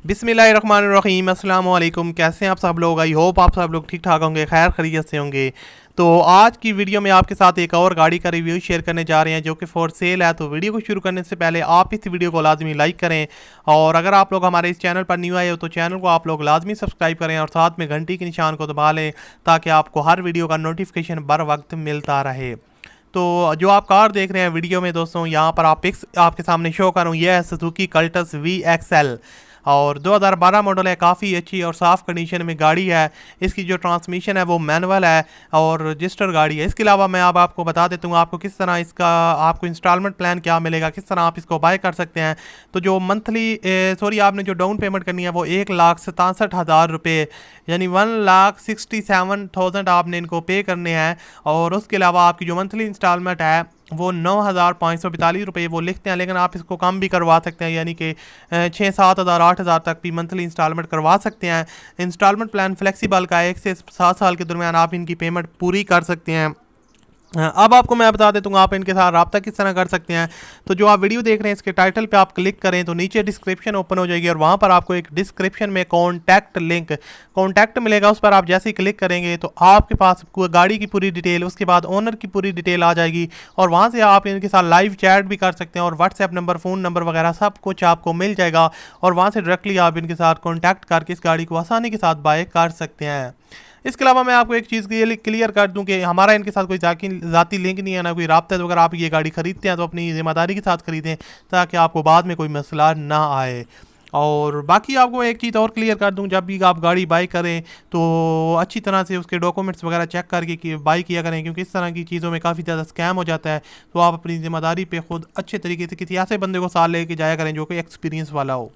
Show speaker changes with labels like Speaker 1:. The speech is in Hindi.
Speaker 1: बिस्मिल्लाहिर्रहमानिर्रहीम, अस्सलाम वालेकुम। कैसे हैं आप सब लोग? आई होप आप सब लोग ठीक ठाक होंगे, खैर खैरियत से होंगे। तो आज की वीडियो में आपके साथ एक और गाड़ी का रिव्यू शेयर करने जा रहे हैं जो कि फॉर सेल है। तो वीडियो को शुरू करने से पहले आप इस वीडियो को लाजमी लाइक करें, और अगर आप लोग हमारे इस चैनल पर न्यू आए हो तो चैनल को आप लोग लाजमी सब्सक्राइब करें और साथ में घंटी के निशान को दबा लें ताकि आपको हर वीडियो का नोटिफिकेशन बर वक्त मिलता रहे। तो जो आप कार देख रहे हैं वीडियो में दोस्तों, यहाँ पर आप पिक्स आपके सामने शो करूँ, यह है सुजुकी कल्टस VXL और 2012 मॉडल है। काफ़ी अच्छी और साफ़ कंडीशन में गाड़ी है। इसकी जो ट्रांसमिशन है वो मैनुअल है और रजिस्टर गाड़ी है। इसके अलावा मैं अब आपको बता देता हूँ आपको किस तरह इसका आपको इंस्टॉलमेंट प्लान क्या मिलेगा, किस तरह आप इसको बाय कर सकते हैं। तो जो मंथली आपने जो डाउन पेमेंट करनी है वो 1,67,000 रुपये यानी 1,67,000 आपने इनको पे करने हैं। और उसके अलावा आपकी जो मंथली इंस्टॉलमेंट है वो 9,542 रुपये वो लिखते हैं, लेकिन आप इसको कम भी करवा सकते हैं, यानी कि 6-7 हज़ार 8 हज़ार तक भी मंथली इंस्टॉलमेंट करवा सकते हैं। इंस्टॉलमेंट प्लान फ्लेक्सिबल का 1 से 7 साल के दरमियान आप इनकी पेमेंट पूरी कर सकते हैं। अब आपको मैं बता देता हूँ आप इनके साथ रब्ता किस तरह कर सकते हैं। तो जो आप वीडियो देख रहे हैं इसके टाइटल पे आप क्लिक करें तो नीचे डिस्क्रिप्शन ओपन हो जाएगी और वहाँ पर आपको एक डिस्क्रिप्शन में कॉन्टैक्ट मिलेगा। उस पर आप जैसे ही क्लिक करेंगे तो आपके पास गाड़ी की पूरी डिटेल, उसके बाद ओनर की पूरी डिटेल आ जाएगी और वहाँ से आप इनके साथ लाइव चैट भी कर सकते हैं और व्हाट्सएप नंबर, फ़ोन नंबर वगैरह सब कुछ आपको मिल जाएगा और वहाँ से डायरेक्टली आप इनके साथ कॉन्टैक्ट करके इस गाड़ी को आसानी के साथ बाय कर सकते हैं। इसके अलावा मैं आपको एक चीज़ क्लियर कर दूं कि हमारा इनके साथ कोई ज़ाती लिंक नहीं है, ना कोई राब्ता। तो अगर आप ये गाड़ी ख़रीदते हैं तो अपनी ज़िम्मेदारी के साथ ख़रीदें ताकि आपको बाद में कोई मसला ना आए। और बाकी आपको एक चीज़ और क्लियर कर दूं, जब भी आप गाड़ी बाई करें तो अच्छी तरह से उसके डॉक्यूमेंट्स वगैरह चेक करके बाई किया करें, क्योंकि इस तरह की चीज़ों में काफ़ी ज़्यादा स्कैम हो जाता है। तो आप अपनी ज़िम्मेदारी पे खुद अच्छे तरीके से किसी ऐसे बंदे को साथ लेके जाया करें जो कि एक्सपीरियंस वाला हो।